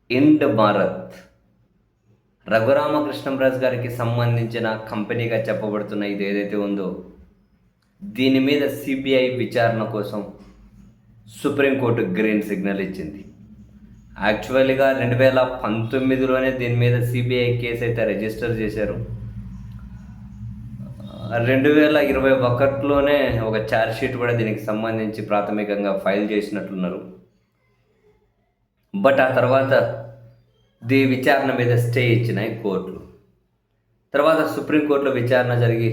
ఇండ్ భారత్ రఘురామకృష్ణంరాజు గారికి సంబంధించిన కంపెనీగా చెప్పబడుతున్న ఇది ఏదైతే ఉందో, దీని మీద సిబిఐ విచారణ కోసం సుప్రీంకోర్టు గ్రీన్ సిగ్నల్ ఇచ్చింది. యాక్చువల్గా 2019లోనే దీని మీద సిబిఐ కేసు అయితే రిజిస్టర్ చేశారు. 2021లోనే ఒక ఛార్జ్షీట్ కూడా దీనికి సంబంధించి ప్రాథమికంగా ఫైల్ చేసినట్లున్నారు. బట్ ఆ తర్వాత విచారణ మీద స్టే ఇచ్చినాయి కోర్టులు. తర్వాత సుప్రీంకోర్టులో విచారణ జరిగి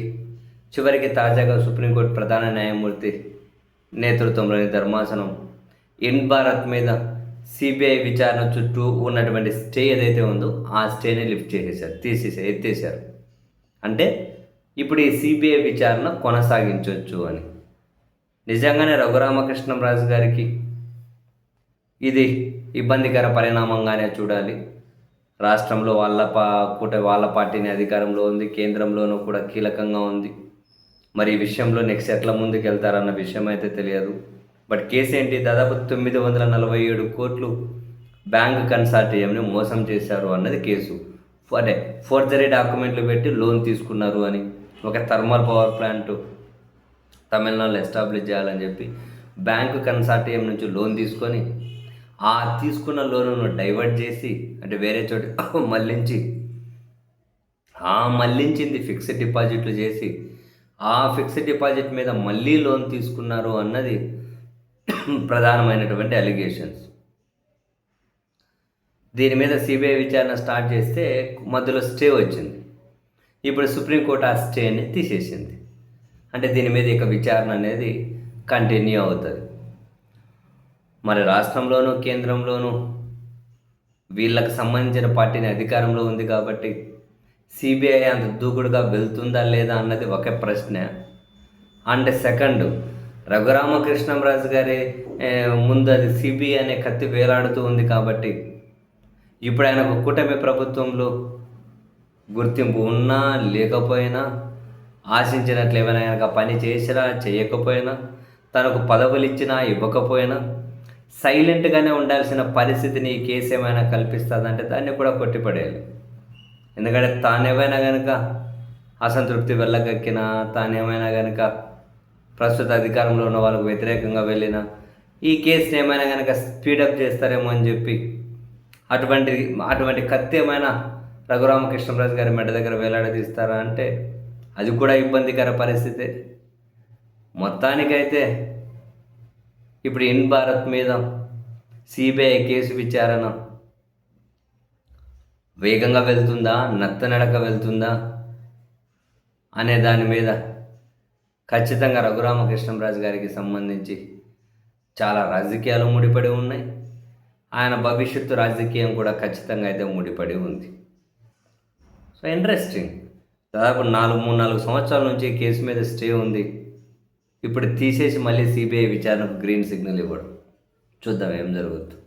చివరికి తాజాగా సుప్రీంకోర్టు ప్రధాన న్యాయమూర్తి నేతృత్వంలోని ధర్మాసనం ఇండ్ భారత్ మీద సిబిఐ విచారణ చుట్టూ ఉన్నటువంటి స్టే ఏదైతే ఉందో ఆ స్టేని లిఫ్ట్ చేసేసారు, ఎత్తేసారు. అంటే ఇప్పుడు ఈ సిబిఐ విచారణ కొనసాగించవచ్చు అని. నిజంగానే రఘురామకృష్ణంరాజు గారికి ఇది ఇబ్బందికర పరిణామంగానే చూడాలి. రాష్ట్రంలో వాళ్ళ పార్టీని అధికారంలో ఉంది, కేంద్రంలోనూ కూడా కీలకంగా ఉంది. మరి ఈ విషయంలో నెక్స్ట్ ఎట్లా ముందుకు వెళ్తారన్న విషయం అయితే తెలియదు. బట్ కేసు ఏంటి? దాదాపు 947 కోట్లు బ్యాంక్ కన్సార్టియంని మోసం చేశారు అన్నది కేసు. అంటే ఫోర్జరీ డాక్యుమెంట్లు పెట్టి లోన్ తీసుకున్నారు అని, ఒక థర్మల్ పవర్ ప్లాంట్ తమిళనాడులో ఎస్టాబ్లిష్ చేయాలని చెప్పి బ్యాంకు కన్సార్టియం నుంచి లోన్ తీసుకొని ఆ తీసుకున్న లోనును డైవర్ట్ చేసి, అంటే వేరే చోట మళ్ళించింది ఫిక్స్డ్ డిపాజిట్లు చేసి, ఆ ఫిక్స్డ్ డిపాజిట్ మీద మళ్ళీ లోన్ తీసుకున్నారు అన్నది ప్రధానమైనటువంటి అలిగేషన్స్. దీని మీద సిబిఐ విచారణ స్టార్ట్ చేస్తే మధ్యలో స్టే వచ్చింది. ఇప్పుడు సుప్రీంకోర్టు ఆ స్టేని తీసేసింది. అంటే దీని మీద ఇక విచారణ అనేది కంటిన్యూ అవుతుంది. మరి రాష్ట్రంలోనూ కేంద్రంలోనూ వీళ్ళకి సంబంధించిన పార్టీని అధికారంలో ఉంది కాబట్టి సిబిఐ అంత దూకుడుగా వెళ్తుందా లేదా అన్నది ఒక ప్రశ్న. అండ్ సెకండ్, రఘురామకృష్ణంరాజు గారి ముందు అది సిబిఐ అనే కత్తి వేలాడుతూ ఉంది కాబట్టి ఇప్పుడు ఆయనకు కూటమి ప్రభుత్వంలో గుర్తింపు ఉన్నా లేకపోయినా, ఆశించినట్లు ఏమైనా కనుక పని చేసినా చేయకపోయినా, తనకు పదవులు ఇచ్చినా ఇవ్వకపోయినా సైలెంట్గానే ఉండాల్సిన పరిస్థితిని ఈ కేసు ఏమైనా కల్పిస్తుందంటే దాన్ని కూడా కొట్టిపడేయాలి. ఎందుకంటే తానేమైనా కనుక అసంతృప్తి వెళ్ళగక్కినా, తానేమైనా కనుక ప్రస్తుత అధికారంలో ఉన్న వాళ్ళకు వ్యతిరేకంగా వెళ్ళినా ఈ కేసుని ఏమైనా కనుక స్పీడప్ చేస్తారేమో అని చెప్పి అటువంటి కత్తి ఏమైనా రఘురామకృష్ణంరాజు గారి మెడ దగ్గర వేలాడదీస్తారా అంటే అది కూడా ఇబ్బందికర పరిస్థితే. మొత్తానికైతే ఇప్పుడు ఇండ్ భారత్ మీద సిబిఐ కేసు విచారణ వేగంగా వెళ్తుందా, నత్తనడక వెళ్తుందా అనే దాని మీద ఖచ్చితంగా రఘురామకృష్ణంరాజు గారికి సంబంధించి చాలా రాజకీయాలు ముడిపడి ఉన్నాయి. ఆయన భవిష్యత్తు రాజకీయం కూడా ఖచ్చితంగా అయితే ముడిపడి ఉంది. So interesting. దాదాపు 3-4 సంవత్సరాల నుంచి కేసు మీద స్టే ఉంది. ఇప్పుడు తీసేసి మళ్ళీ సిబిఐ విచారణకు గ్రీన్ సిగ్నల్ ఇవ్వడం. చూద్దాం ఏం జరుగుతుంది.